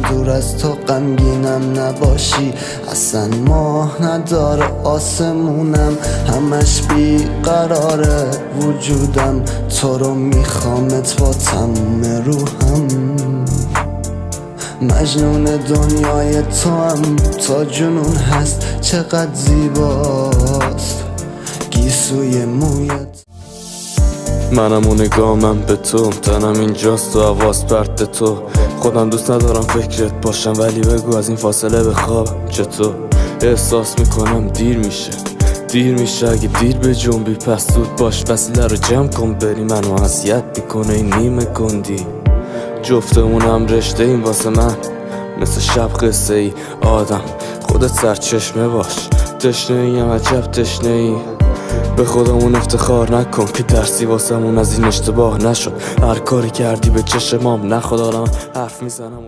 دور از تو غمگینم نباشی، اصلا ماه نداره آسمونم، همش بیقراره وجودم، تو رو میخوامت با تموم روحم، مجنون دنیای تو هم، تا جنون هست چقدر زیباست گیسوی مویت. منم و نگامم به تو، تنم اینجاست و حواس پرت تو، خودم دوست ندارم فکرت باشم، ولی بگو از این فاصله بخوابم چطور. احساس میکنم دیر میشه اگه دیر به جنبی، پس زود باش وسیله رو جمع کن بری، منو اذیت میکنه این نیمه گندی، جفتمونم رشته این واسه من مثل شب قصه ای، آدم خودت سرچشمه باش، تشنه ایم عجب تشنه ای، به خودمون افتخار نکن که درسی واسمون از این اشتباه نشد، هر کاری کردی به چشمام نخود، آدم حرف میزنم